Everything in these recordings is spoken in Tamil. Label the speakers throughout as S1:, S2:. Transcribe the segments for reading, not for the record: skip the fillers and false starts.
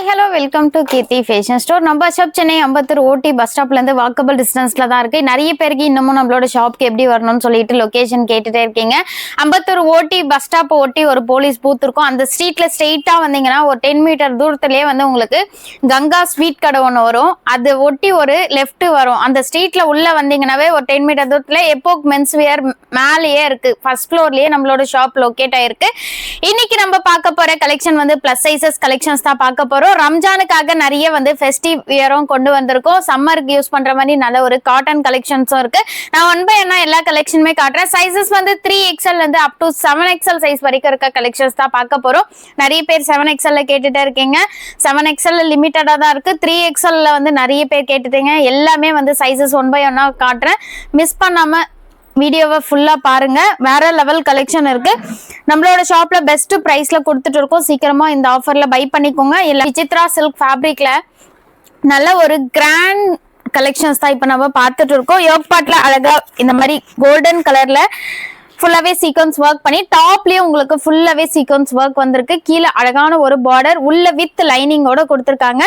S1: Hi hello welcome to Keerthi fashion store. நம்ம shop Chennai Ambattur OT bus ஸ்டாப்லேருந்து walkable டிஸ்டன்ஸில் தான் இருக்குது. நிறைய பேருக்கு இன்னமும் நம்மளோட ஷாப்க்கு எப்படி வரணும்னு சொல்லிட்டு லொக்கேஷன் கேட்டுகிட்டே இருக்கீங்க. அம்பத்தூர் ஓடி பஸ் ஸ்டாப்பை ஒட்டி ஒரு போலீஸ் பூத் இருக்கும். அந்த ஸ்ட்ரீட்டில் ஸ்ட்ரெயிட்டாக வந்தீங்கன்னா ஒரு 10 மீட்டர் தூரத்துலேயே வந்து உங்களுக்கு கங்கா ஸ்வீட் கடை ஒன்று வரும். அது ஒட்டி ஒரு லெஃப்ட் வரும். அந்த ஸ்ட்ரீட்டில் உள்ளே வந்தீங்கன்னாவே ஒரு 10 மீட்டர் தூரத்தில் எப்போக் மென்ஸ் வியர் மேலேயே இருக்குது. ஃபர்ஸ்ட் ஃப்ளோர்லேயே நம்மளோட ஷாப் லொக்கேட் ஆயிருக்கு. இன்னைக்கு நம்ம பார்க்க போகிற கலெக்ஷன் வந்து ப்ளஸ் சைசஸ் கலெக்ஷன்ஸ் தான் பார்க்க போறோம். ரம்ஜானுக்காக நிறைய வந்து ஃபெஸ்டிவ் வியரும் கொண்டு வந்திருக்கோம். சம்மருக்கு யூஸ் பண்ற மாதிரி நல்ல ஒரு காட்டன் கலெக்ஷன்ஸும் இருக்கு. நான் 1 by 1 எல்லா கலெக்ஷனுமே காட்டுறேன். சைசஸ் வந்து 3XL இருந்து அப் டு 7XL சைஸ் வரைக்கும் இருக்க கலெக்ஷன்ஸ் தான் பார்க்க போறோம். நிறைய பேர் 7XL கேட்டுட்டே இருக்கீங்க. 7XL லிமிட்டடா தான் இருக்கு. 3XL வந்து நிறைய பேர் கேட்டுட்டீங்க. எல்லாமே வந்து சைசஸ் 1 by 1 காட்டுறேன். மிஸ் பண்ணாம வீடியோவை ஃபுல்லா பாருங்க. வேற லெவல் கலெக்ஷன் இருக்கு. நம்மளோட ஷாப்ல பெஸ்ட் பிரைஸ்ல கொடுத்துட்டு இருக்கோம். சீக்கிரமா இந்த ஆஃபர்ல பை பண்ணிக்கோங்க. இல்ல விசித்ரா சில்க் ஃபேப்ரிக்ல நல்ல ஒரு கிராண்ட் கலெக்ஷன்ஸ் தான் இப்ப நம்ம பார்த்துட்டு இருக்கோம். யோக் பாட்ல அழகா இந்த மாதிரி கோல்டன் கலர்ல ஃபுல்லாவே சீக்வன்ஸ் ஒர்க் பண்ணி டாப்லயே உங்களுக்கு ஃபுல்லாவே சீக்வன்ஸ் ஒர்க் வந்திருக்கு. கீழே அழகான ஒரு பார்டர் உள்ள வித் லைனிங்கோட கொடுத்துருக்காங்க.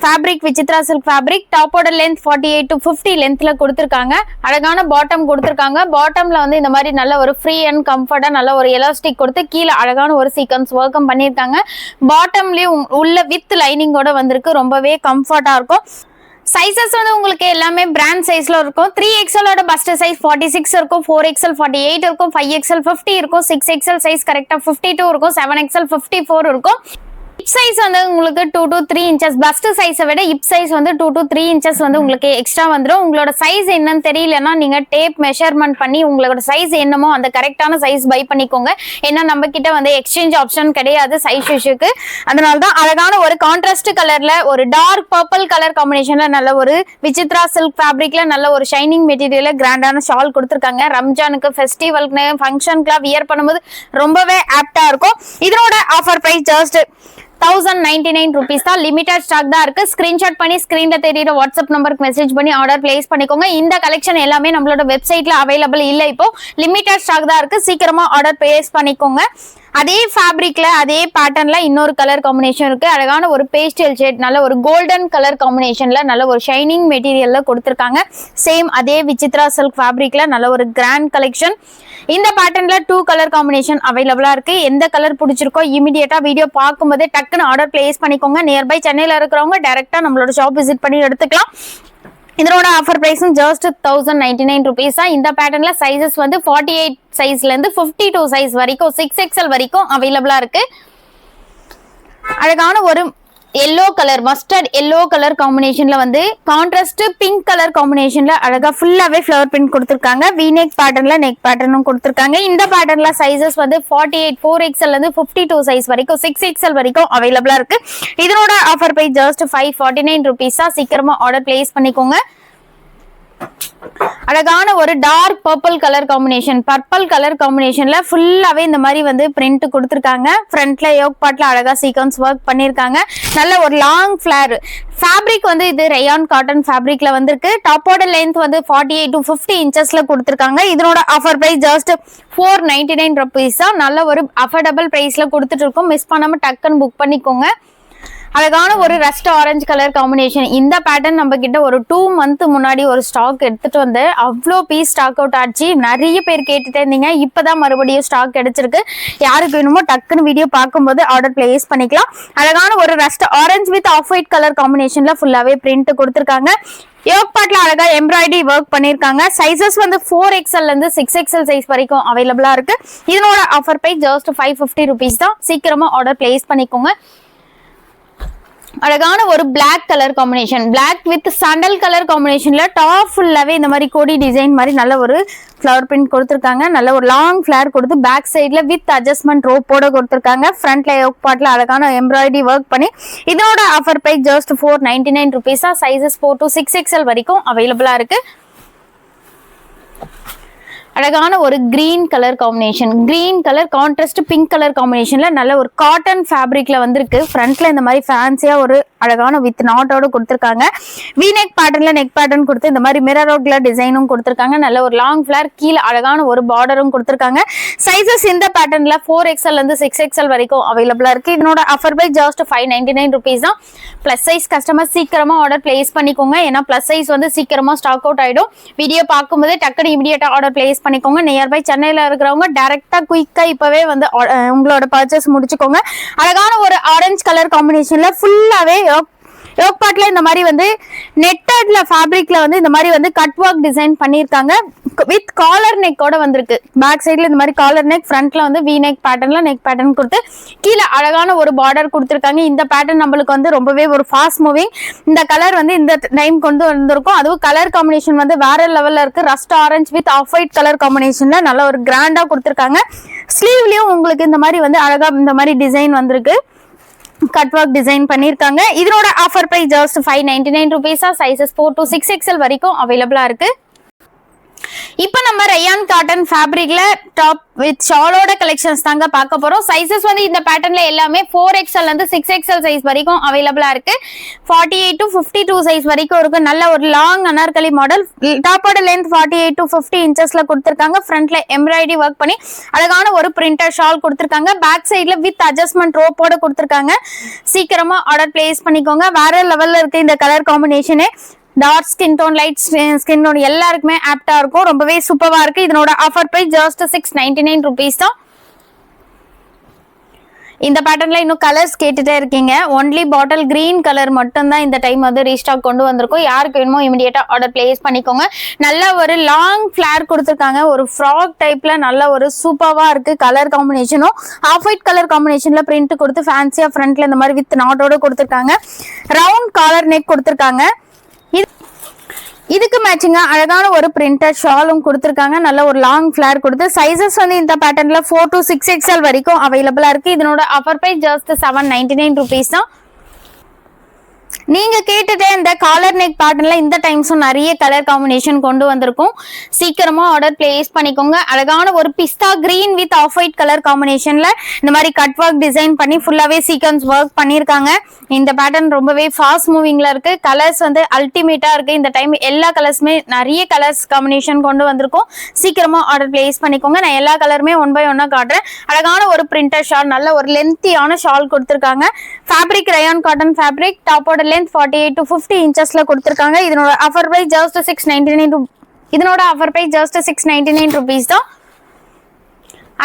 S1: Fabric Vichitra silk fabric. டாப்போட லென்த் 48 to 50 லென்த்ல கொடுத்துருக்காங்க. அழகான பாட்டம் கொடுத்துருக்காங்க. பாட்டம்ல வந்து இந்த மாதிரி நல்ல ஒரு ஃப்ரீ அண்ட் கம்ஃபர்டா நல்ல ஒரு எலாஸ்டிக் கொடுத்து கீழே அழகான ஒரு சீக்வன்ஸ் ஒர்க்கும் பண்ணியிருக்காங்க. பாட்டம்லயும் உள்ள வித் லைனிங்கோட வந்திருக்கு. ரொம்பவே கம்ஃபர்டா இருக்கும். சைசஸ் வந்து உங்களுக்கு எல்லாமே பிராண்ட் சைஸ்ல இருக்கும். 3XL ஓட பஸ்ட் சைஸ் 46 இருக்கும், 4XL 48 இருக்கும், 5XL 50 இருக்கும், 6XL சைஸ் கரெக்டா 52 இருக்கும், 7XL 54 இருக்கும். ஹிப் சைஸ் வந்து உங்களுக்கு 2 to 3 இன்ச்சஸ். பஸ்ட் சைஸை விட ஹிப் சைஸ் வந்து 2 to 3 இன்ச்சஸ் வந்து உங்களுக்கு எக்ஸ்ட்ரா வந்துடும். உங்களோட சைஸ் என்னன்னு தெரியலன்னா நீங்க டேப் மெஷர்மெண்ட் பண்ணி உங்களோட சைஸ் என்னமோ அந்த கரெக்டான சைஸ் பை பண்ணிக்கோங்க. ஏன்னா நம்ம கிட்ட வந்து எக்ஸ்சேஞ்ச் ஆப்ஷன் கிடையாது சைஸ் இஷ்யூக்கு. அதனாலதான் அழகான ஒரு கான்ட்ராஸ்ட் கலர்ல ஒரு டார்க் பர்பிள் கலர் காம்பினேஷன்ல நல்ல ஒரு விசித்ரா சில்க் ஃபேப்ரிக்ல நல்ல ஒரு ஷைனிங் மெட்டீரியல்ல கிராண்டான ஷால் கொடுத்துருக்காங்க. ரம்ஜானுக்கு ஃபெஸ்டிவல்க்கு ஃபங்க்ஷனுக்குலாம் வியர் பண்ணும்போது ரொம்பவே ஆப்டா இருக்கும். இதனோட ஆஃபர் பிரைஸ் ஜஸ்ட் 1099 rupees தான். லிமிடெட் ஸ்டாக் தான் இருக்கு. ஸ்கிரீன்ஷாட் பண்ணி ஸ்கிரீன்ல தெரியுற வாட்ஸ்அப் நம்பருக்கு மெசேஜ் பண்ணி ஆர்டர் பிளேஸ் பண்ணிக்கோங்க. இந்த கலெக்ஷன் எல்லாமே நம்மளோட வெப்சைட்ல அவைலபிள் இல்ல. இப்போ லிமிடெட் ஸ்டாக் தான் இருக்கு. சீக்கிரமா ஆர்டர் பிளேஸ் பண்ணிக்கோங்க. அதே ஃபேப்ரிக்ல அதே பேட்டர்ன்ல இன்னொரு கலர் காம்பினேஷன் இருக்கு. அழகான ஒரு பேஸ்டல் ஷேட் நல்ல ஒரு கோல்டன் கலர் காம்பினேஷன்ல நல்ல ஒரு ஷைனிங் மெட்டீரியல்ல கொடுத்துருக்காங்க. சேம் அதே விசித்ரா சில்க் ஃபேப்ரிக்ல நல்ல ஒரு கிராண்ட் கலெக்ஷன். இந்த பேட்டர்ன்ல 2 கலர் காம்பினேஷன் அவைலபிளா இருக்கு. எந்த கலர் பிடிச்சிருக்கோ இமிடியேட்டா வீடியோ பார்க்கும்போதே டக்குன்னு ஆர்டர் பிளேஸ் பண்ணிக்கோங்க. நியர்பை சென்னையில இருக்கிறவங்க டைரக்டா நம்மளோட ஷாப் விசிட் பண்ணி எடுத்துக்கலாம். இதனோட ஆஃபர் பிரைஸும் ஜஸ்ட் 1099 rupees தான். இந்த பேட்டர்ன்ல சைசஸ் வந்து 48 சைஸ்ல இருந்து 52 சைஸ் வரைக்கும் 6XL வரைக்கும் அவைலபிளா இருக்கு. அழகான ஒரு yellow colour mustard yellow colour காம்பினேஷன்ல வந்து கான்ட்ராஸ்ட் பிங்க் கலர் காம்பினேஷன்ல அழகா ஃபுல்லாவே ஃபிளவர் பிரிண்ட் கொடுத்துருக்காங்க. வீநெக் பேட்டர்ன்ல நெக் பேட்டர்னும் கொடுத்துருக்காங்க. இந்த பேட்டர்ன்ல சைசஸ் வந்து 48 4XL இருந்து 52 சைஸ் வரைக்கும் 6XL வரைக்கும் அவைலபிளா இருக்கு. இதனோட ஆஃபர் பிரைஸ் ஜஸ்ட் 549 rupees தான். சீக்கிரமா ஆர்டர் பிளேஸ் பண்ணிக்கோங்க. அழகான ஒரு dark purple colour combination purple colour காம்பினேஷன்ல ஃபுல்லாவே இந்த மாதிரி வந்து பிரிண்ட் கொடுத்துருக்காங்க. ஃப்ரண்ட்ல யோக் பாட்ல அழகா சீக்வன்ஸ் ஒர்க் பண்ணிருக்காங்க. நல்ல ஒரு லாங் ஃபிளேர் ஃபேப்ரிக் வந்து இது ரயான் காட்டன் ஃபேப்ரிக்ல வந்திருக்கு. டாப்போட லென்த் வந்து 48 to 50 இன்ச்சஸ்ல கொடுத்துருக்காங்க. இதனோட ஆஃபர் பிரைஸ் ஜஸ்ட் 499 rupees தான். நல்ல ஒரு அஃபோர்டபிள் பிரைஸ்ல கொடுத்துட்டு இருக்கோம். மிஸ் பண்ணாம டக்குன்னு புக் பண்ணிக்கோங்க. அழகான ஒரு ரஸ்ட் ஆரஞ்சு கலர் காம்பினேஷன். இந்த பேட்டர்ன் நம்ம கிட்ட ஒரு 2 month முன்னாடி ஒரு ஸ்டாக் எடுத்துட்டு வந்து அவ்வளோ பீஸ் ஸ்டாக் அவுட் ஆச்சு. நிறைய பேர் கேட்டுட்டே இருந்தீங்க. இப்பதான் மறுபடியும் ஸ்டாக் கிடைச்சிருக்கு. யாருக்கு வேணுமோ டக்குன்னு வீடியோ பார்க்கும்போது ஆர்டர் பிளேஸ் பண்ணிக்கலாம். அழகான ஒரு rust orange with off white colour காம்பினேஷன்ல ஃபுல்லாவே பிரிண்ட் கொடுத்துருக்காங்க. யோக் பாட்ல அழகா எம்ப்ராய்டரி ஒர்க் பண்ணிருக்காங்க. சைசஸ் வந்து 4XL இருந்து 6XL சைஸ் வரைக்கும் அவைலபிளா இருக்கு. இதனோட ஆஃபர் பிரைஸ் ஜஸ்ட் 550 rupees தான். சீக்கிரமா ஆர்டர் பிளேஸ் பண்ணிக்கோங்க. அழகான ஒரு black colour combination black with sandal colour காம்பினேஷன்ல டாப் ஃபுல்லாவே இந்த மாதிரி கோடி டிசைன் மாதிரி நல்ல ஒரு ஃபிளவர் பிரிண்ட் கொடுத்துருக்காங்க. நல்ல ஒரு லாங் ஃபிளேர் கொடுத்து பேக் சைட்ல வித் அட்ஜஸ்ட்மெண்ட் ரோப்போட கொடுத்துருக்காங்க. ஃப்ரண்ட்ல யோக் பாட்ல அழகான எம்ப்ராய்டரி ஒர்க் பண்ணி இதோட offer price just 499 rupees. Sizes 4 to 6XL வரைக்கும் அவைலபிளா இருக்கு. அழகான ஒரு green colour combination, green colour contrast pink colour காம்பினேஷன்ல நல்ல ஒரு காட்டன் ஃபேப்ரிக்ல வந்திருக்கு. ஃப்ரண்ட்ல இந்த மாதிரி ஃபேன்சியா ஒரு அழகான வித் நாட்டோட கொடுத்துருக்காங்க. We neck pattern neck pattern கொடுத்து இந்த மாதிரி மிரர் ஒர்க்ல டிசைனும் கொடுத்துருக்காங்க. நல்ல ஒரு லாங் ஃபிளேர், கீழே அழகான ஒரு பார்டரும் கொடுத்துருக்காங்க. சைசஸ் இந்த பேட்டர்ன்ல 4XL இருந்து 6XL வரைக்கும் அவைலபிளா இருக்கு. இதனோட ஆஃபர் பை ஜஸ்ட் 599 rupees தான். பிளஸ் சைஸ் கஸ்டமர் சீக்கிரமா ஆர்டர் பிளேஸ் பண்ணிக்கோங்க. ஏன்னா பிளஸ் சைஸ் வந்து சீக்கிரமா ஸ்டாக் அவுட் ஆயிடும். வீடியோ பார்க்கும்போது டக்குனு இமிடியேட்டா ஆர்டர் பிளேஸ் பண்ணிக்கோங்க. நியர்பை சென்னையில இருக்கிறவங்க டைரக்டா குயிக்கா இப்பவே வந்து உங்களோட பர்ச்சேஸ் முடிச்சுக்கோங்க. அழகான ஒரு ஆரஞ்சு கலர் காம்பினேஷன்ல ஃபுல்லாவே யோக் பார்ட்ல இந்த மாதிரி வந்து நெட்டட்ல ஃபேப்ரிக்ல வந்து இந்த மாதிரி வந்து கட் ஒர்க் டிசைன் பண்ணிருக்காங்க. வித் காலர் நெக்கோட வந்திருக்கு. பேக் சைடுல இந்த மாதிரி காலர் நெக், ஃப்ரண்ட்ல வந்து we neck pattern neck pattern கொடுத்து கீழே அழகான ஒரு பார்டர் கொடுத்துருக்காங்க. இந்த பேட்டர்ன் நம்மளுக்கு வந்து ரொம்பவே ஒரு ஃபாஸ்ட் மூவிங். இந்த கலர் வந்து இந்த டைம் கொண்டு வந்திருக்கும். அதுவும் கலர் காம்பினேஷன் வந்து வேற லெவல்ல இருக்கு. Rust orange with off white colour காம்பினேஷன்ல நல்ல ஒரு கிராண்டா கொடுத்துருக்காங்க. ஸ்லீவ்லயும் உங்களுக்கு இந்த மாதிரி வந்து அழகா இந்த மாதிரி டிசைன் வந்திருக்கு. கட் ஒர்க் டிசைன் பண்ணிருக்காங்க. இதனோட offer price just 599 rupees. Sizes 4 to 6XL வரைக்கும் அவைலபிளா இருக்கு. இப்போ நம்ம ரயான் காட்டன் ஃபேப்ரிக்ல டாப் வித் ஷாலோட கலெக்ஷன்ஸ் தாங்க பார்க்க போறோம். சைசஸ் வந்து இந்த பேட்டர்ன்ல எல்லாமே 4XL இருந்து 6XL சைஸ் வரைக்கும் அவைலபிளா இருக்கு. 48 to 52 சைஸ் வரைக்கும் இருக்கு. நல்ல ஒரு லாங் அனார்கலி மாடல். டாப்போட லென்த் 48 to 50 இன்ச்சஸ்ல கொடுத்திருக்காங்க. ஃப்ரண்ட்ல எம்ப்ராய்டரி ஒர்க் பண்ணி அழகான ஒரு பிரிண்டர் ஷால் கொடுத்திருக்காங்க. பேக் சைடுல வித் அட்ஜஸ்ட்மெண்ட் ரோப்போட கொடுத்திருக்காங்க. சீக்கிரமா ஆர்டர் பிளேஸ் பண்ணிக்கோங்க. வேற லெவல்ல இருக்கு இந்த கலர் காம்பினேஷனே. Dark skin tone, light skin tone எல்லாருக்குமே ஆப்டா இருக்கும். ரொம்பவே சூப்பரா இருக்கு. இதனோட ஆஃபர் பிரைஸ் ஜஸ்ட் 699 rupees தான். இந்த பேட்டர்ன்ல இன்னும் கலர்ஸ் கேட்டுட்டே இருக்கீங்க. ஒன்லி பாட்டில் கிரீன் கலர் மட்டும் தான் இந்த டைம் வந்து ரீஸ்டாக் கொண்டு வந்திருக்கோம். யாருக்கு வேணுமோ இமிடியேட்டா ஆர்டர் பிளேஸ் பண்ணிக்கோங்க. நல்ல ஒரு லாங் ஃபிளேர் கொடுத்துருக்காங்க. ஒரு ஃப்ராக் டைப்ல நல்ல ஒரு சூப்பரா இருக்கு. கலர் காம்பினேஷனும் ஆஃப் ஒயிட் கலர் காம்பினேஷன்ல பிரிண்ட் கொடுத்து ஃபேன்சியா ஃப்ரண்ட்ல இந்த மாதிரி வித் நாட்டோட கொடுத்துருக்காங்க. ரவுண்ட் காலர் நெக் கொடுத்துருக்காங்க. இதுக்கு மேட்சிங்கா அழகான ஒரு பிரிண்டட் ஷாலும் கொடுத்துருக்காங்க. நல்ல ஒரு லாங் ஃபிளேர் கொடுத்து சைசஸ் வந்து இந்த பேட்டர்ன்ல 4 to 6XL வரைக்கும் அவைலபிளா இருக்கு. இதனோட ஆஃபர் பிரைஸ் ஜஸ்ட் 799 rupees தான். நீங்க கேட்டுட்டே இந்த காலர் நெக் பேட்டர்ன்ல இந்த டைம்ஸும் நிறைய கலர் காம்பினேஷன் கொண்டு வந்திருக்கும். சீக்கிரமா ஆர்டர் பிளேஸ் பண்ணிக்கோங்க. அழகான ஒரு பிஸ்தா green with off white colour காம்பினேஷன்ல இந்த மாதிரி கட் ஒர்க் டிசைன் பண்ணி ஃபுல்லாவே சீக்வென்ஸ் ஒர்க் பண்ணிருக்காங்க. இந்த பேட்டர்ன் ரொம்பவே ஃபாஸ்ட் மூவிங்ல இருக்கு. கலர்ஸ் வந்து அல்டிமேட்டா இருக்கு. இந்த டைம் எல்லா கலர்ஸுமே நிறைய கலர்ஸ் காம்பினேஷன் கொண்டு வந்திருக்கும். சீக்கிரமா ஆர்டர் பிளேஸ் பண்ணிக்கோங்க. நான் எல்லா கலருமே 1 by 1 காட்டுறேன். அழகான ஒரு பிரிண்டர் ஷால், நல்ல ஒரு லென்த்தியான ஷால் கொடுத்திருக்காங்க. Fabric rayon cotton fabric. டாப்போட லென்த் 48 to 50 இன்ச்சஸ்ல கொடுத்திருக்காங்க. இதனோட ஆஃபர் பிரைஸ் ஜஸ்ட் 699. இதனோட ஆஃபர் பிரைஸ் ஜஸ்ட் 699 rupees தான்.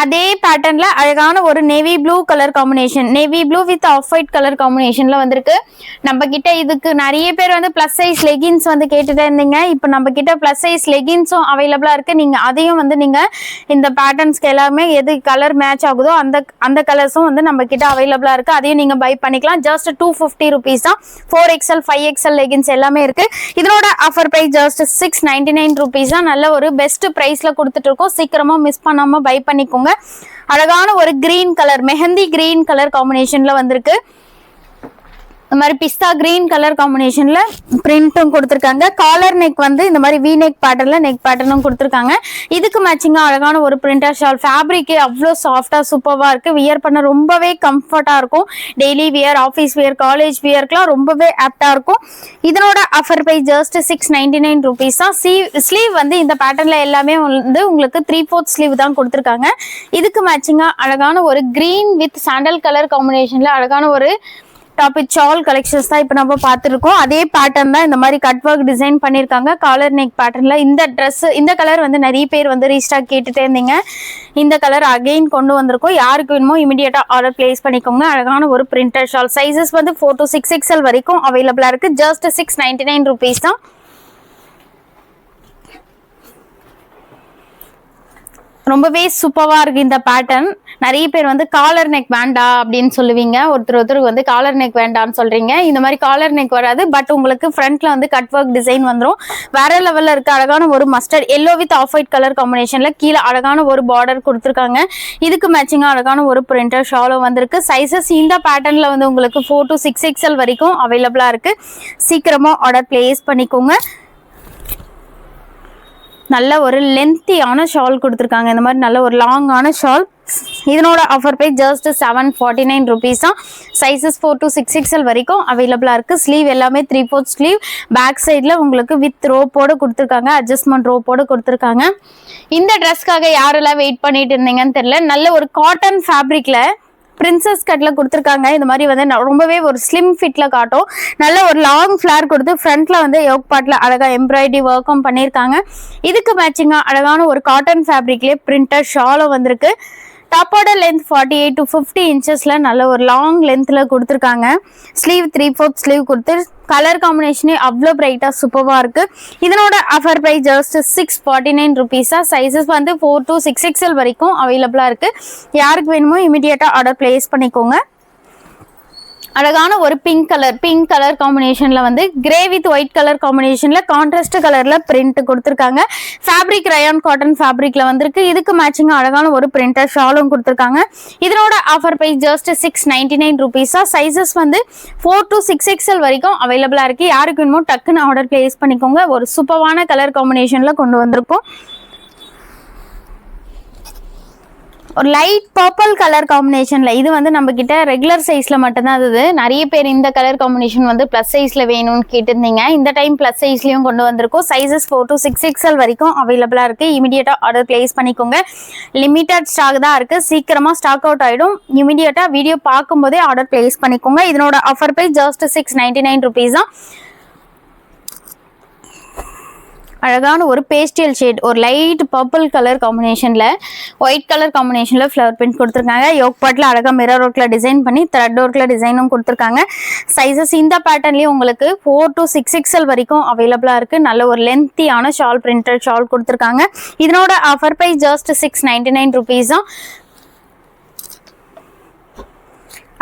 S1: அதே பேட்டர்ன்ல அழகான ஒரு navy blue colour combination, navy blue with off white colour காம்பினேஷன்ல வந்திருக்கு. நம்ம கிட்ட இதுக்கு நிறைய பேர் வந்து பிளஸ் சைஸ் லெகின்ஸ் வந்து கேட்டுட்டே இருந்தீங்க. இப்போ நம்ம கிட்ட பிளஸ் சைஸ் லெகின்ஸும் அவைலபிளா இருக்கு. நீங்க அதையும் வந்து நீங்க இந்த பேட்டர்ன்ஸ்க்கு எல்லாமே எது கலர் மேட்ச் ஆகுதோ அந்த கலர்ஸும் வந்து நம்ம கிட்ட அவைலபிளா இருக்கு. அதையும் நீங்க பை பண்ணிக்கலாம். ஜஸ்ட் 250 rupees தான். 4XL 5XL லெகின்ஸ் எல்லாமே இருக்கு. இதனோட ஆஃபர் பிரைஸ் ஜஸ்ட் 699 rupees தான். நல்ல ஒரு பெஸ்ட் பிரைஸ்ல கொடுத்துட்டு இருக்கோம். சீக்கிரமா மிஸ் பண்ணாம பை பண்ணிக்கோங்க. அழகான ஒரு green colour, mehndi green colour காம்பினேஷன்ல வந்திருக்கு. இந்த மாதிரி பிஸ்தா கிரீன் கலர் காம்பினேஷன்ல பிரிண்டும் கொடுத்துருக்காங்க. காலர் நெக் வந்து இந்த மாதிரி வி நெக் பேட்டர்ன்ல நெக் பேட்டர்னும் கொடுத்துருக்காங்க. இதுக்கு மேட்சிங்கா அழகான ஒரு பிரிண்டர் ஷால். ஃபேப்ரிக் அவ்வளோ சாஃப்டா சூப்பரா இருக்கு. வியர் பண்ண ரொம்பவே கம்ஃபர்டா இருக்கும். Daily wear, office wear, college வியர்க்குலாம் ரொம்பவே ஆப்டா இருக்கும். இதனோட ஆஃபர் பிரைஸ் ஜஸ்ட் 699 rupees தான். ஸ்லீவ் வந்து இந்த பேட்டர்ன்ல எல்லாமே வந்து உங்களுக்கு 3/4 ஸ்லீவ் தான் கொடுத்துருக்காங்க. இதுக்கு மேட்சிங்கா அழகான ஒரு கிரீன் வித் சாண்டல் கலர் காம்பினேஷன்ல அழகான ஒரு டாப் வித் ஷால் கலெக்ஷன்ஸ் தான் இப்போ நம்ம பார்த்துருக்கோம். அதே பேட்டர்ன் தான் இந்த மாதிரி கட் ஒர்க் டிசைன் பண்ணியிருக்காங்க. காலர் நெக் பேட்டர்ன்ல இந்த ட்ரெஸ், இந்த கலர் வந்து நிறைய பேர் வந்து ரீஸ்டாக் கேட்டுட்டே இருந்தீங்க. இந்த கலர் அகெயின் கொண்டு வந்திருக்கோம். யாருக்கு வேணுமோ இமிடியேட்டா ஆர்டர் பிளேஸ் பண்ணிக்கோங்க. அழகான ஒரு பிரிண்டர் ஷால். சைசஸ் வந்து 4 to 6XL வரைக்கும் அவைலபிளா இருக்கு. ஜஸ்ட் 699 rupees தான். ரொம்பவே சூப்பரா இருக்கு இந்த பேட்டர்ன். நிறைய பேர் வந்து காலர் நெக் வேண்டாம் அப்படின்னு சொல்லுவீங்க. ஒருத்தருக்கு வந்து காலர் நெக் வேண்டாம்னு சொல்றீங்க. இந்த மாதிரி காலர் நெக் வராது. பட் உங்களுக்கு ஃப்ரண்ட்ல வந்து கட் ஒர்க் டிசைன் வந்துடும். வேற லெவல்ல இருக்கு. அழகான ஒரு mustard yellow with off white colour காம்பினேஷன்ல கீழே அழகான ஒரு பார்டர் கொடுத்துருக்காங்க. இதுக்கு மேட்சிங்கா அழகான ஒரு பிரிண்டர் ஷாலும் வந்திருக்கு. சைசஸ் இந்த பேட்டர்ன்ல வந்து உங்களுக்கு 4 to 6XL வரைக்கும் அவைலபிளா இருக்கு. சீக்கிரமா ஆர்டர் பிளேஸ் பண்ணிக்கோங்க. நல்ல ஒரு லென்த்தியான ஷால் கொடுத்துருக்காங்க. இந்த மாதிரி நல்ல ஒரு லாங்கான ஷால். இதனோட ஆஃபர் ப்ரைஸ் ஜஸ்ட் 749 rupees தான். சைஸஸ் 4 to 6XL வரைக்கும் அவைலபிளா இருக்கு. ஸ்லீவ் எல்லாமே 3/4 ஸ்லீவ். பேக் சைட்ல உங்களுக்கு வித் ரோப்போட கொடுத்துருக்காங்க, அட்ஜஸ்ட்மெண்ட் ரோப்போட கொடுத்துருக்காங்க. இந்த ட்ரெஸ்க்காக யாரெல்லாம் வெயிட் பண்ணிட்டு இருந்தீங்கன்னு தெரியல. நல்ல ஒரு காட்டன் ஃபேப்ரிக்ல பிரின்சஸ் கட்ல கொடுத்துருக்காங்க. இந்த மாதிரி வந்து ரொம்பவே ஒரு ஸ்லிம் ஃபிட்ல காட்டும். நல்ல ஒரு லாங் ஃபிளார் கொடுத்து ஃப்ரண்ட்ல வந்து யோக் பார்ட்ல அழகா எம்ப்ராய்டரி ஒர்க்கும் பண்ணியிருக்காங்க. இதுக்கு மேட்சிங்கா அழகான ஒரு காட்டன் ஃபேப்ரிக்லேயே பிரிண்டர் ஷாலும் வந்திருக்கு. டாப்போட லென்த் 48 to 50 inchesல நல்ல ஒரு லாங் லென்த்ல கொடுத்துருக்காங்க. ஸ்லீவ் 3/4 ஸ்லீவ் கொடுத்து கலர் காம்பினேஷனே அவ்வளோ பிரைட்டா சூப்பரா இருக்கு. இதனோட offer price just 649 rupees. Sizes வந்து 4 to 6XL வரைக்கும் அவைலபிளா இருக்கு. யாருக்கு வேணுமோ இமிடியேட்டா ஆர்டர் பிளேஸ் பண்ணிக்கோங்க. அழகான ஒரு பிங்க் கலர் காம்பினேஷன்ல வந்து கிரே வித் ஒயிட் கலர் காம்பினேஷன்ல கான்ட்ராஸ்ட் கலர்ல பிரிண்ட் கொடுத்துருக்காங்க. ஃபேப்ரிக் ரயான் காட்டன் ஃபேப்ரிக்ல வந்திருக்கு. இதுக்கு மேட்சிங் அழகான ஒரு பிரிண்டர் ஷாலும் கொடுத்துருக்காங்க. இதனோட offer price just 699 rupees. Sizes வந்து 4 to 6XL வரைக்கும் அவைலபிளா இருக்கு. யாருக்கு வேணுமோ டக்குன்னு ஆர்டர் பிளேஸ் பண்ணிக்கோங்க. ஒரு சூப்பரான கலர் காம்பினேஷன்ல கொண்டு வந்திருக்கோம். ஒரு லைட் பர்பிள் கலர் காம்பினேஷன்ல இது வந்து நம்ம கிட்ட ரெகுலர் சைஸ்ல மட்டும்தான் இருந்தது. நிறைய பேர் இந்த கலர் காம்பினேஷன் வந்து பிளஸ் சைஸ்ல வேணும்னு கேட்டிருந்தீங்க. இந்த டைம் பிளஸ் சைஸ்லயும் கொண்டு வந்திருக்கோம். சைஸஸ் 4 to 6XL வரைக்கும் அவைலபிளா இருக்கு. இமிடியேட்டா ஆர்டர் பிளேஸ் பண்ணிக்கோங்க. லிமிட்டட் ஸ்டாக் தான் இருக்கு. சீக்கிரமா ஸ்டாக் அவுட் ஆயிடும். இமிடியேட்டா வீடியோ பார்க்கும்போதே ஆர்டர் பிளேஸ் பண்ணிக்கோங்க. இதனோட ஆஃபர் பிரைஸ் ஜஸ்ட் 699 rupees தான். அழகான ஒரு பேஸ்டல் ஷேட், ஒரு லைட் பர்பிள் கலர் காம்பினேஷன்ல ஒயிட் கலர் காம்பினேஷன்ல ஃப்ளவர் பிரிண்ட் கொடுத்துருக்காங்க. யோக் பார்ட்ல அழகா மிரர் ஒர்க்ல டிசைன் பண்ணி த்ரெட் ஒர்க்ல டிசைனும் கொடுத்துருக்காங்க. சைஸஸ் இந்த பேட்டர்ன்லயே உங்களுக்கு 4 to 6XL வரைக்கும் அவைலபிளா இருக்கு. நல்ல ஒரு லென்த்தியான ஷால், பிரிண்டட் ஷால் கொடுத்துருக்காங்க. இதனோட ஆஃபர் பிரைஸ் ஜஸ்ட் 699 rupees தான்.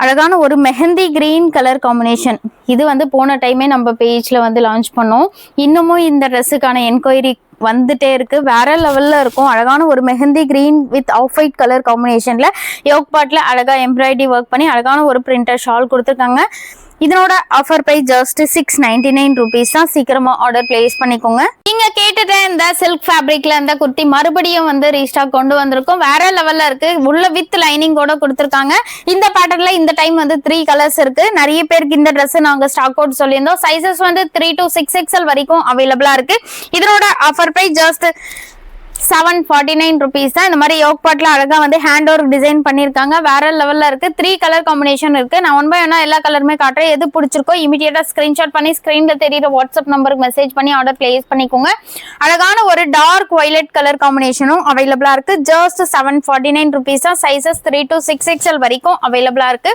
S1: அழகான ஒரு மெஹந்தி கிரீன் கலர் காம்பினேஷன். இது வந்து போன டைமே நம்ம பேஜ்ல வந்து லான்ச் பண்ணோம். இன்னமும் இந்த ட்ரெஸ்ஸுக்கான என்கொயரி வந்துட்டே இருக்கு. வேற லெவல்ல இருக்கும். அழகான ஒரு mehndi green with off white colour காம்பினேஷன்ல யோக் பார்ட்ல அழகா எம்ப்ராய்டரி ஒர்க் பண்ணி அழகான ஒரு பிரிண்டர் ஷால் கொடுத்துருக்காங்க. இதனோட ஆஃபர் பிரைஸ் ஜஸ்ட் 699 rupees தான். சீக்கிரமா ஆர்டர் பிளேஸ் பண்ணிக்கோங்க. நீங்க கேட்டுட்ட இந்த சில்க் ஃபேப்ரிக்ல இந்த குர்த்தி மறுபடியும் வந்து ரீஸ்டாக் கொண்டு வந்திருக்கோம். வேற லெவல்ல இருக்கு. உள்ள வித் லைனிங்கோட கொடுத்துருக்காங்க. இந்த பேட்டர்ன்ல இந்த டைம் வந்து 3 கலர்ஸ் இருக்கு. நிறைய பேருக்கு இந்த ட்ரெஸ் நாங்க ஸ்டாக் அவுட் சொல்லியிருந்தோம். சைஸஸ் வந்து 3 to 6XL வரைக்கும் அவைலபிளா இருக்கு. இதனோட ஆஃபர் பிரைஸ் ஜஸ்ட் 749 rupees தான். இந்த மாதிரி யோக் பார்ட்ல அழகா வந்து ஹேண்ட் ஒர்க் டிசைன் பண்ணிருக்காங்க. வேற லெவல்ல இருக்கு. 3 கலர் காம்பினேஷன் இருக்கு. நான் 1 by 1 எல்லா கலருமே காட்டுறேன். எது பிடிச்சிருக்கோ இமிடியேட்டா ஸ்கிரீன்ஷாட் பண்ணி ஸ்கிரீன்ல தெரியுற வாட்ஸ்அப் நம்பருக்கு மெசேஜ் பண்ணி ஆர்டர் பிளேஸ் பண்ணிக்கோங்க. அழகான ஒரு டார்க் வயலட் கலர் காம்பினேஷனும் அவைலபிளா இருக்கு. ஜஸ்ட் 749 rupees தான். சைஸஸ் 3 to 6XL வரைக்கும் அவைலபிளா இருக்கு.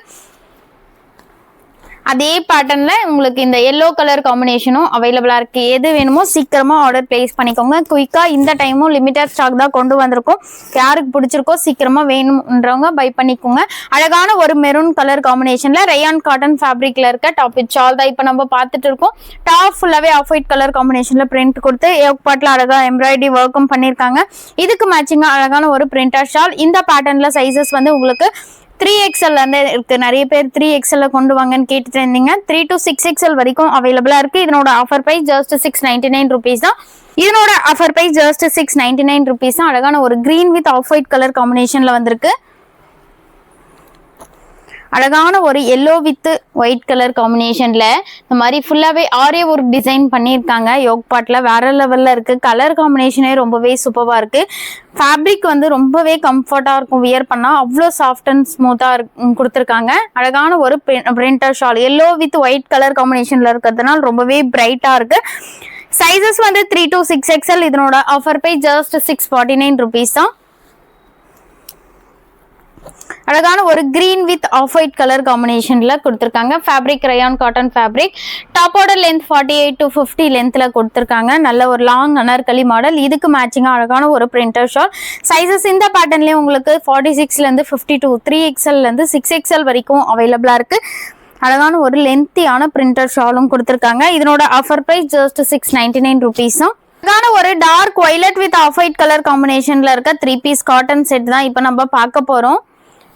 S1: அதே பேட்டர்ன்ல உங்களுக்கு இந்த எல்லோ கலர் காம்பினேஷனும் அவைலபிளா இருக்கு. எது வேணுமோ சீக்கிரமா ஆர்டர் பிளேஸ் பண்ணிக்கோங்க. குயிக்கா இந்த டைமும் லிமிட்டட் ஸ்டாக் தான் கொண்டு வந்திருக்கோம். யாருக்கு பிடிச்சிருக்கோ சீக்கிரமா வேணும்ன்றவங்க பை பண்ணிக்கோங்க. அழகான ஒரு மெரூன் கலர் காம்பினேஷன்ல ரயான் காட்டன் ஃபேப்ரிக்ல இருக்க டாப் வித் ஷால் தான் இப்ப நம்ம பார்த்துட்டு இருக்கோம். டாப் ஃபுல்லாவே ஆஃப் ஒயிட் கலர் காம்பினேஷன்ல பிரிண்ட் கொடுத்து யோக் பார்ட்ல அழகா எம்ப்ராய்டரி ஒர்க்கும் பண்ணிருக்காங்க. இதுக்கு மேட்சிங்கா அழகான ஒரு பிரிண்டர் ஷால். இந்த பேட்டர்ன்ல சைஸஸ் வந்து உங்களுக்கு 3XL வந்து இருக்கு. நிறைய பேர் 3XL கொண்டு வாங்கன்னு கேட்டுட்டு இருந்தீங்க. 3 to 6XL வரைக்கும் அவைலபிளா இருக்கு. இதனோட ஆஃபர் பிரைஸ் ஜஸ்ட் 699 rupees தான். இதனோட ஆஃபர் பிரைஸ் ஜஸ்ட் 699 rupees தான். அழகான ஒரு green with off white colour காம்பினேஷன்ல வந்திருக்கு. அழகான ஒரு எல்லோ வித் ஒயிட் கலர் காம்பினேஷன்ல இந்த மாதிரி ஃபுல்லாவே ஆரே ஒரு டிசைன் பண்ணியிருக்காங்க. யோக் பார்ட்ல வேற லெவல்ல இருக்கு. கலர் காம்பினேஷனே ரொம்பவே சூப்பரா இருக்கு. ஃபேப்ரிக் வந்து ரொம்பவே கம்ஃபர்ட்டா இருக்கும். வியர் பண்ணா அவ்வளோ சாஃப்ட் அண்ட் ஸ்மூத்தா கொடுத்துருக்காங்க. அழகான ஒரு printer shawl yellow with white colour காம்பினேஷன்ல இருக்கிறதுனால ரொம்பவே பிரைட்டா இருக்கு. சைஸஸ் வந்து 3 to 6XL. இதனோட ஆஃபர் பிரைஸ் ஜஸ்ட் 649 rupees தான். அழகான ஒரு green with off white colour காம்பினேஷன்ல கொடுத்துருக்காங்க. Fabric rayon cotton fabric. டாப்போட லென்த் 48 to 50 லென்த்ல கொடுத்துருக்காங்க. நல்ல ஒரு லாங் அனார்கலி மாடல். இதுக்கு மேட்சிங்கா அழகான ஒரு பிரிண்டர் ஷால். சைஸஸ் இந்த பேட்டர்ன்லயே உங்களுக்கு 46ல இருந்து 52, 3XL இருந்து 6XL வரைக்கும் அவைலபிளா இருக்கு. அழகான ஒரு லென்த்தியான பிரிண்டர் ஷாலும் கொடுத்துருக்காங்க. இதனோட ஆஃபர் பிரைஸ் ஜஸ்ட் 699 rupees தான். அழகான ஒரு dark violet with off white colour காம்பினேஷன்ல இருக்க 3 பீஸ் காட்டன் செட் தான் இப்ப நம்ம பார்க்க போறோம்.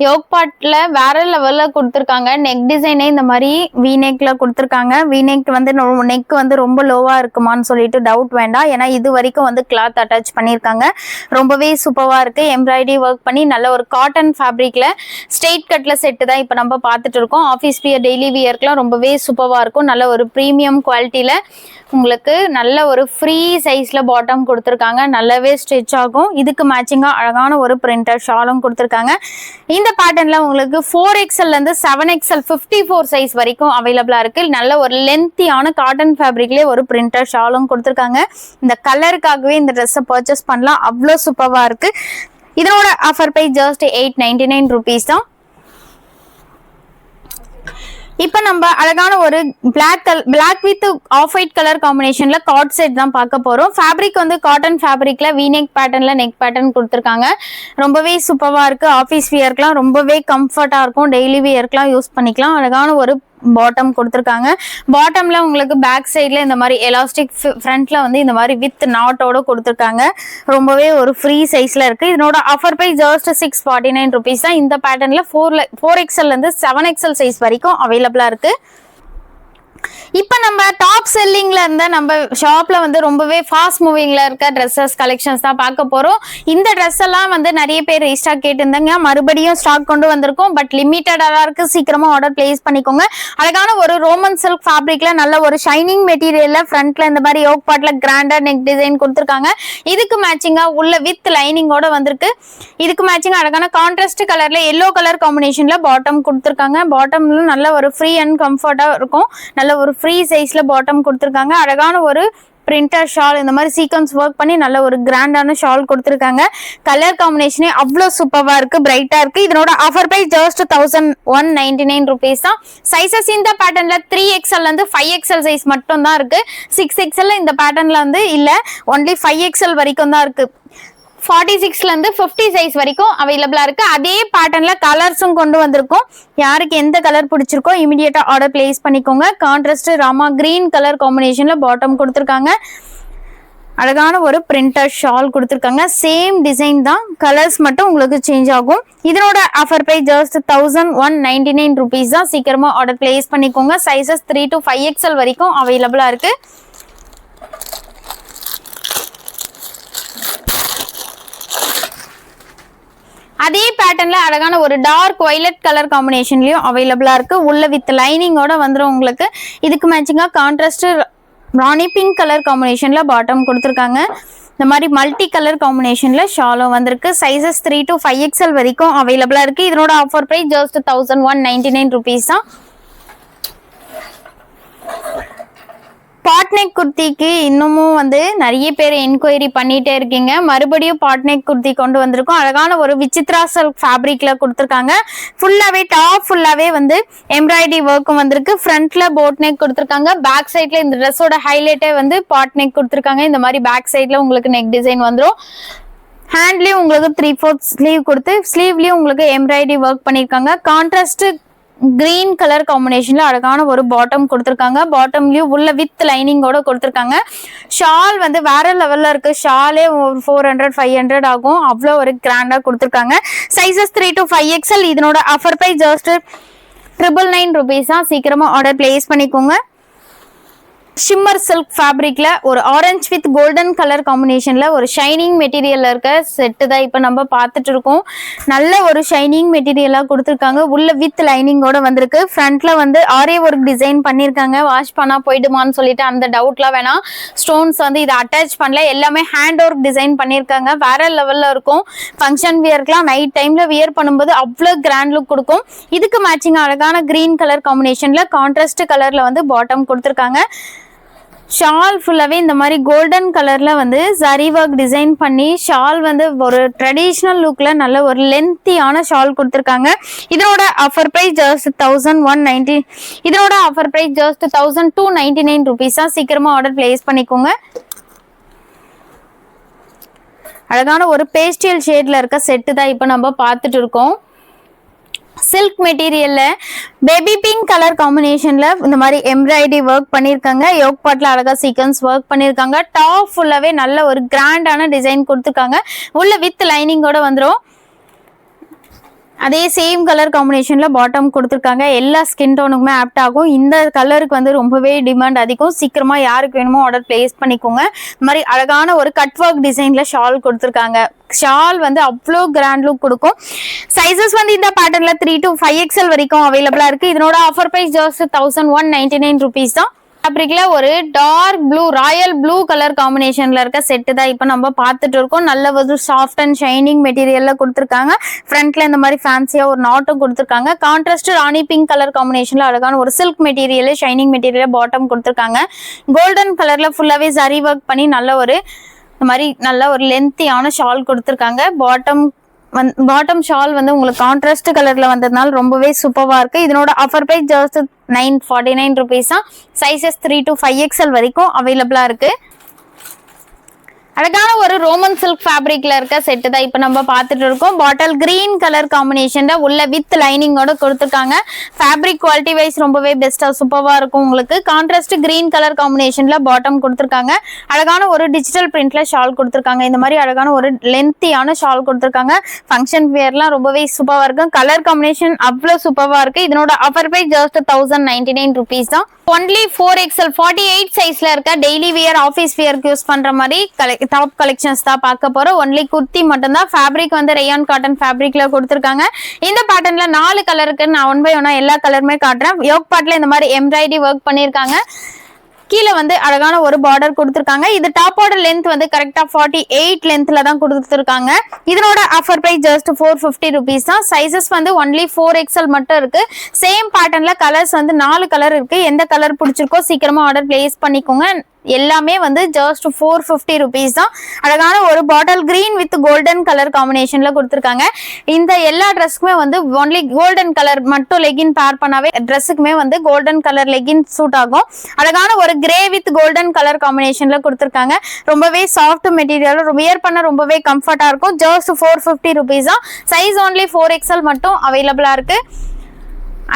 S1: யோக் பார்ட்ல வேற லெவல்ல கொடுத்துருக்காங்க. நெக் டிசைனே இந்த மாதிரி வி நெக்ல கொடுத்துருக்காங்க. வி நெக் வந்து நெக் வந்து ரொம்ப லோவா இருக்குமான்னு சொல்லிட்டு டவுட் வேண்டாம். ஏன்னா இது வரைக்கும் வந்து கிளாத் அட்டாச் பண்ணியிருக்காங்க. ரொம்பவே சூப்பரா இருக்கு. எம்ப்ராய்டரி ஒர்க் பண்ணி நல்ல ஒரு காட்டன் ஃபேப்ரிக்ல ஸ்ட்ரெயிட் கட்ல செட்டு தான் இப்போ நம்ம பார்த்துட்டு இருக்கோம். ஆஃபீஸ் வியர் டெய்லி வியர்க்குலாம் ரொம்பவே சூப்பரா இருக்கும். நல்ல ஒரு ப்ரீமியம் குவாலிட்டியில உங்களுக்கு நல்ல ஒரு ஃப்ரீ சைஸ்ல பாட்டம் கொடுத்துருக்காங்க. நல்லாவே ஸ்ட்ரெச் ஆகும். இதுக்கு மேட்சிங்கா அழகான ஒரு பிரிண்டர் ஷாலும் கொடுத்துருக்காங்க. இந்த பேட்டர்ன்ல உங்களுக்கு 4XL இருந்து 7XL 54 சைஸ் வரைக்கும் அவைலபிளா இருக்கு. நல்ல ஒரு லென்த்தியான காட்டன் ஃபேப்ரிக்லயே ஒரு பிரிண்டர் ஷாலும் கொடுத்துருக்காங்க. இந்த கலருக்காகவே இந்த ட்ரெஸ்ஸை பர்ச்சேஸ் பண்ணலாம். அவ்வளோ சூப்பரா இருக்கு. இதனோட ஆஃபர் பிரைஸ் ஜஸ்ட் 899 rupees தான். இப்போ நம்ம அழகான ஒரு black with off white colour காம்பினேஷன்ல காட் செட் தான் பார்க்க போறோம். ஃபேப்ரிக் வந்து காட்டன் ஃபேப்ரிக்ல V neck pattern neck pattern கொடுத்துருக்காங்க. ரொம்பவே சூப்பரா இருக்கு. ஆஃபீஸ் வியர்க்குலாம் ரொம்பவே கம்ஃபர்ட்டா இருக்கும். டெய்லி வியர்க்குலாம் யூஸ் பண்ணிக்கலாம். அழகான ஒரு பாட்டம் கொடுத்துருக்காங்க. பாட்டம்ல உங்களுக்கு பேக் சைட்ல இந்த மாதிரி எலாஸ்டிக், ஃப்ரண்ட்ல வந்து இந்த மாதிரி வித் நாட்டோட கொடுத்துருக்காங்க. ரொம்பவே ஒரு ஃப்ரீ சைஸ்ல இருக்கு. இதனோட ஆஃபர் பிரைஸ் ஜஸ்ட் 649 rupees தான். இந்த பேட்டர்ன்ல 4XL இருந்து 7XL சைஸ் வரைக்கும் அவைலபிளா இருக்கு. இப்போ நம்ம டாப் செல்லிங்ல இருந்த நம்ம ஷாப்ல வந்து ரொம்பவே ஃபாஸ்ட் மூவிங்ல இருக்க ட்ரெஸ்ஸஸ் கலெக்ஷன்ஸ் தான் பார்க்க போறோம். இந்த ட்ரெஸ் எல்லாம் வந்து நிறைய பேர் ரீஸ்டாக் கேட்டிருந்தாங்க. மறுபடியும் ஸ்டாக் கொண்டு வந்திருக்கோம். பட் லிமிட்டடா இருக்கு. சீக்கிரமா ஆர்டர் பிளேஸ் பண்ணிக்கோங்க. அழகான ஒரு ரோமன் சில்க் ஃபேப்ரிக்ல நல்ல ஒரு ஷைனிங் மெட்டீரியல்ல ஃப்ரண்ட்ல இந்த மாதிரி யோக் பார்ட்ல கிராண்டா நெக் டிசைன் கொடுத்துருக்காங்க. இதுக்கு மேட்சிங்கா உள்ள வித் லைனிங்கோட வந்திருக்கு. இதுக்கு மேட்சிங்கா அழகான கான்ட்ராஸ்ட் கலர்ல எல்லோ கலர் காம்பினேஷன்ல பாட்டம் கொடுத்துருக்காங்க. பாட்டம்ல நல்ல ஒரு ஃப்ரீ அண்ட் கம்ஃபர்ட்டா இருக்கும். நல்ல ஒரு ஃப்ரீ சைஸ்ல பாட்டம் கொடுத்துருக்காங்க. அழகான ஒரு பிரிண்டர் ஷால் இந்த மாதிரி சீக்வன்ஸ் ஒர்க் பண்ணி நல்ல ஒரு கிராண்டான ஷால் கொடுத்துருக்காங்க. கலர் காம்பினேஷனே அவ்வளோ சூப்பரா இருக்கு, பிரைட்டா இருக்கு. இதனோட ஆஃபர் பிரைஸ் ஜஸ்ட் 1199 rupees தான். சைசஸ் இந்த பேட்டர்ன்ல 3XL இருந்து 5XL சைஸ் மட்டும் தான் இருக்கு. 6XL இந்த பேட்டர்ன்ல வந்து இல்ல, ஒன்லி 5XL வரைக்கும் தான் இருக்கு. 46ல இருந்து 50 சைஸ் வரைக்கும் அவைலபிளா இருக்கு. அதே பேட்டர்ன்ல கலர்ஸும் கொண்டு வந்திருக்கோம். யாருக்கு எந்த கலர் பிடிச்சிருக்கோ இமிடியேட்டா ஆர்டர் பிளேஸ் பண்ணிக்கோங்க. கான்ட்ராஸ்ட் ராமா கிரீன் கலர் காம்பினேஷன்ல பாட்டம் கொடுத்துருக்காங்க. அழகான ஒரு பிரிண்டர் ஷால் கொடுத்துருக்காங்க. சேம் டிசைன் தான், கலர்ஸ் மட்டும் உங்களுக்கு சேஞ்ச் ஆகும். இதனோட ஆஃபர் பிரைஸ் ஜஸ்ட் 1199 rupees தான். சீக்கிரமா ஆர்டர் பிளேஸ் பண்ணிக்கோங்க. சைசஸ் 3 to 5XL வரைக்கும் அவைலபிளா இருக்கு. அதே பேட்டர்ன்ல அழகான ஒரு டார்க் வயலட் கலர் காம்பினேஷன்லயும் அவைலபிளா இருக்கு. உள்ள வித் லைனிங்கோட வந்துடும் உங்களுக்கு. இதுக்கு மேட்சிங்கா கான்ட்ராஸ்ட் ராணி பிங்க் கலர் காம்பினேஷன்ல பாட்டம் கொடுத்துருக்காங்க. இந்த மாதிரி மல்டி கலர் காம்பினேஷன்ல ஷாலும் வந்திருக்கு. சைசஸ் 3 to 5XL வரைக்கும் அவைலபிளா இருக்கு. இதனோட ஆஃபர் பிரைஸ் ஜஸ்ட் 1199 rupees தான். பாட்நெக் குர்த்திக்கு இன்னமும் வந்து நிறைய பேர் என்கொயரி பண்ணிட்டே இருக்கீங்க. மறுபடியும் பாட்நெக் குர்த்தி கொண்டு வந்திருக்கோம். அழகான ஒரு விசித்ரா சில்க் ஃபேப்ரிக்ல கொடுத்துருக்காங்க. ஃபுல்லாவே டாப் ஃபுல்லாவே வந்து எம்ப்ராய்டரி ஒர்க்கும் வந்திருக்கு. ஃப்ரண்ட்ல போட் நெக் கொடுத்துருக்காங்க. பேக் சைட்ல இந்த ட்ரெஸ்ஸோட ஹைலைட்டே வந்து பாட்நெக் கொடுத்துருக்காங்க. இந்த மாதிரி பேக் சைட்ல உங்களுக்கு நெக் டிசைன் வந்துடும். ஹேண்ட்லயும் உங்களுக்கு 3/4 ஸ்லீவ் கொடுத்து ஸ்லீவ்லயும் உங்களுக்கு எம்ப்ராய்டரி ஒர்க் பண்ணிருக்காங்க. கான்ட்ராஸ்ட் கிரீன் கலர் காம்பினேஷன்ல அழகான ஒரு பாட்டம் கொடுத்துருக்காங்க. பாட்டம்லயும் உள்ள வித் லைனிங்கோட கொடுத்துருக்காங்க. ஷால் வந்து வேற லெவல்ல இருக்கு. ஷாலே 400-500 ஆகும். அவ்வளோ ஒரு கிராண்டா கொடுத்துருக்காங்க. Sizes 3 to 5XL. இதனோட ஆஃபர் பிரைஸ் ஜஸ்ட் 999 rupees தான். சீக்கிரமா ஆர்டர் பிளேஸ் பண்ணிக்கோங்க. ஷிம்மர் சில்க் ஃபேப்ரிக்ல ஒரு ஆரஞ்சு வித் கோல்டன் கலர் காம்பினேஷன்ல ஒரு ஷைனிங் மெட்டீரியல்ல இருக்க செட்டு தான் இப்போ நம்ம பார்த்துட்டு இருக்கோம். நல்ல ஒரு ஷைனிங் மெட்டீரியலா கொடுத்துருக்காங்க. உள்ள வித் லைனிங்கோட வந்திருக்கு. ஃப்ரண்ட்ல வந்து ஆரே ஒர்க் டிசைன் பண்ணிருக்காங்க. வாஷ் பண்ணா போயிடுமான்னு சொல்லிட்டு அந்த டவுட்லாம் வேணாம். ஸ்டோன்ஸ் வந்து இதை அட்டாச் பண்ணல. எல்லாமே ஹேண்ட் ஒர்க் டிசைன் பண்ணிருக்காங்க. வேற லெவல்ல இருக்கும். ஃபங்க்ஷன் வியர்க்குலாம் நைட் டைம்ல வியர் பண்ணும்போது அவ்வளோ கிராண்ட் லுக் கொடுக்கும். இதுக்கு மேட்சிங் அழகான கிரீன் கலர் காம்பினேஷன்ல கான்ட்ராஸ்ட் கலர்ல வந்து பாட்டம் கொடுத்துருக்காங்க. ஷால் ஃபுல்லாவே இந்த மாதிரி கோல்டன் கலர்ல வந்து ஜரி ஒர்க் டிசைன் பண்ணி ஷால் வந்து ஒரு ட்ரெடிஷ்னல் லுக்ல நல்ல ஒரு லென்த்தியான ஷால் கொடுத்துருக்காங்க. இதனோட ஆஃபர் பிரைஸ் ஜஸ்ட் 1190. இதனோட ஆஃபர் பிரைஸ் ஜஸ்ட் 1299 rupees தான். சீக்கிரமா ஆர்டர் பிளேஸ் பண்ணிக்கோங்க. அழகான ஒரு பேஸ்டல் ஷேட்ல இருக்க செட்டு தான் இப்போ நம்ம பார்த்துட்டு இருக்கோம். சில்க் மெட்டீரியல்ல பேபி பிங்க் கலர் காம்பினேஷன்ல இந்த மாதிரி எம்ப்ராய்டரி ஒர்க் பண்ணிருக்காங்க. யோக் பார்ட்ல அழகா சீக்வன்ஸ் ஒர்க் பண்ணிருக்காங்க. டாப் ஃபுல்லாவே நல்ல ஒரு கிராண்டான டிசைன் கொடுத்துருக்காங்க. உள்ள வித் லைனிங்கோட வந்துடும். அதே சேம் கலர் காம்பினேஷன்ல பாட்டம் கொடுத்துருக்காங்க. எல்லா ஸ்கின் டோனுக்குமே ஆப்ட் ஆகும். இந்த கலருக்கு வந்து ரொம்பவே டிமாண்ட் அதிகம். சீக்கிரமா யாருக்கு வேணுமோ ஆர்டர் பிளேஸ் பண்ணிக்கோங்க. இந்த மாதிரி அழகான ஒரு கட் ஒர்க் டிசைன்ல ஷால் கொடுத்துருக்காங்க. ஷால் வந்து அவ்வளோ கிராண்ட் லுக் கொடுக்கும். சைசஸ் வந்து இந்த பேட்டர்ன்ல 3 to 5XL வரைக்கும் அவைலபிளா இருக்கு. இதனோட ஆஃபர் பிரைஸ் ஜஸ்ட் 1199 rupees தான். ஃபேப்ரிக்ல ஒரு dark blue royal blue colour காம்பினேஷன்ல இருக்க செட்டு தான் இப்போ நம்ம பார்த்துட்டு இருக்கோம். நல்ல ஒரு சாஃப்ட் அண்ட் ஷைனிங் மெட்டீரியல்ல கொடுத்துருக்காங்க. ஃப்ரண்ட்ல இந்த மாதிரி ஃபேன்சியா ஒரு நாட்டும் கொடுத்துருக்காங்க. கான்ட்ராஸ்ட் ராணி பிங்க் கலர் காம்பினேஷன்ல அழகான ஒரு silk material shining material bottom கொடுத்துருக்காங்க. கோல்டன் கலர்ல ஃபுல்லாவே சரி ஒர்க் பண்ணி நல்ல ஒரு இந்த மாதிரி நல்ல ஒரு லென்த்தியான ஷால் கொடுத்துருக்காங்க. பாட்டம் ஷால் வந்து உங்களுக்கு கான்ட்ராஸ்ட் கலர்ல வந்ததுனால ரொம்பவே சூப்பரா இருக்கு. இதனோட ஆஃபர் பிரைஸ் ஜஸ்ட் 949 rupees தான். சைசஸ் 3 to 5XL வரைக்கும் அவைலபிளா இருக்கு. அழகான ஒரு ரோமன் சில்க் ஃபேப்ரிக்ல இருக்க செட்டு தான் இப்போ நம்ம பார்த்துட்டு இருக்கோம். பாட்டில் கிரீன் கலர் காம்பினேஷன்ல உள்ள வித் லைனிங்கோட கொடுத்துருக்காங்க. ஃபேப்ரிக் குவாலிட்டி வைஸ் ரொம்பவே பெஸ்டா சூப்பரா இருக்கும். உங்களுக்கு கான்ட்ராஸ்ட் கிரீன் கலர் காம்பினேஷன்ல பாட்டம் கொடுத்துருக்காங்க. அழகான ஒரு டிஜிட்டல் பிரிண்ட்ல ஷால் கொடுத்துருக்காங்க. இந்த மாதிரி அழகான ஒரு லென்த்தியான ஷால் கொடுத்துருக்காங்க. ஃபங்க்ஷன் வேர்லாம் ரொம்பவே சூப்பரா இருக்கும். கலர் காம்பினேஷன் அவ்வளோ சூப்பரா இருக்கு. இதனோட ஆஃபர் பிரைஸ் ஜஸ்ட் 1099 rupees தான். ஒன்லி 4XL 48 சைஸ்ல இருக்க டெய்லி வியர் ஆஃபீஸ் வியருக்கு யூஸ் பண்ற மாதிரி டாப் கலெக்ஷன்ஸ் தான் பார்க்க போறோம். ஒன்லி குர்த்தி மட்டும் தான். ஃபேப்ரிக் வந்து ரேயான் காட்டன் ஃபேப்ரிக்ல கொடுத்துருக்காங்க. இந்த பேட்டர்ன்ல 4 கலருக்கு நான் 1 by 1 எல்லா கலருமே காட்டுறேன். யோக் பார்ட்ல இந்த மாதிரி எம்ப்ராய்டரி ஒர்க் பண்ணிருக்காங்க. கீழே வந்து அழகான ஒரு பார்டர் கொடுத்துருக்காங்க. இது டாப்போட லென்த் வந்து கரெக்டா 48 லென்த்ல தான் கொடுத்துருக்காங்க. இதனோட ஆஃபர் பிரைஸ் ஜஸ்ட் 450 rupees தான். சைசஸ் வந்து ஒன்லி 4XL மட்டும் இருக்கு. சேம் பேட்டர்ன்ல கலர்ஸ் வந்து 4 கலர் இருக்கு. எந்த கலர் பிடிச்சிருக்கோ சீக்கிரமா ஆர்டர் பிளேஸ் பண்ணிக்கோங்க. எல்லாமே வந்து ஜஸ்ட் 450 rupees தான். அழகான ஒரு bottle green with golden colour காம்பினேஷன்ல கொடுத்துருக்காங்க. இந்த எல்லா ட்ரெஸ்க்குமே வந்து ஒன்லி கோல்டன் கலர் மட்டும் லெகின் பேர் பண்ணாவே ட்ரெஸ்ஸுக்குமே வந்து கோல்டன் கலர் லெகின் சூட் ஆகும். அழகான ஒரு கிரே வித் கோல்டன் கலர் காம்பினேஷன்ல கொடுத்துருக்காங்க. ரொம்பவே சாஃப்ட் மெட்டீரியல், வியர் பண்ண ரொம்பவே கம்ஃபர்டா இருக்கும். ஜஸ்ட் 450 rupees தான். சைஸ் ஒன்லி 4XL மட்டும் அவைலபிளா இருக்கு.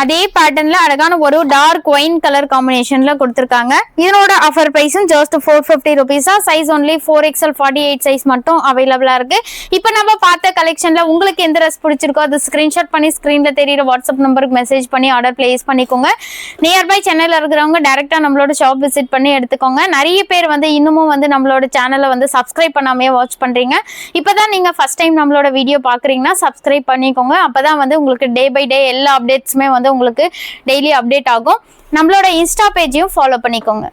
S1: அதே பேட்டர்ன்ல அழகான ஒரு டார்க் ஒயின் கலர் காம்பினேஷன்ல கொடுத்துருக்காங்க. இதனோட ஆஃபர் பிரைஸும் ஜஸ்ட் 450 rupees தான். சைஸ் ஒன்லி 4XL 48 சைஸ் மட்டும் அவைலபிளா இருக்கு. இப்போ நம்ம பார்த்த கலெக்ஷன்ல உங்களுக்கு எந்த ட்ரெஸ் பிடிச்சிருக்கோ அது ஸ்கிரீன்ஷாட் பண்ணி ஸ்கிரீன்ல தெரியுற வாட்ஸ்அப் நம்பருக்கு மெசேஜ் பண்ணி ஆர்டர் பிளேஸ் பண்ணிக்கோங்க. நியர்பை சென்னையில இருக்கிறவங்க டைரக்டா நம்மளோட ஷாப் விசிட் பண்ணி எடுத்துக்கோங்க. நிறைய பேர் வந்து இன்னமும் வந்து நம்மளோட சேனலை வந்து சப்ஸ்கிரைப் பண்ணாமே வாட்ச் பண்றீங்க. இப்பதான் நீங்க ஃபர்ஸ்ட் டைம் நம்மளோட வீடியோ பாக்குறீங்கன்னா சப்ஸ்கிரைப் பண்ணிக்கோங்க. அப்பதான் வந்து உங்களுக்கு டே பை டே எல்லா அப்டேட்ஸுமே வந்து உங்களுக்கு டெய்லி அப்டேட் ஆகும். நம்மளோட இன்ஸ்டா பேஜையும் ஃபாலோ பண்ணிக்கோங்க.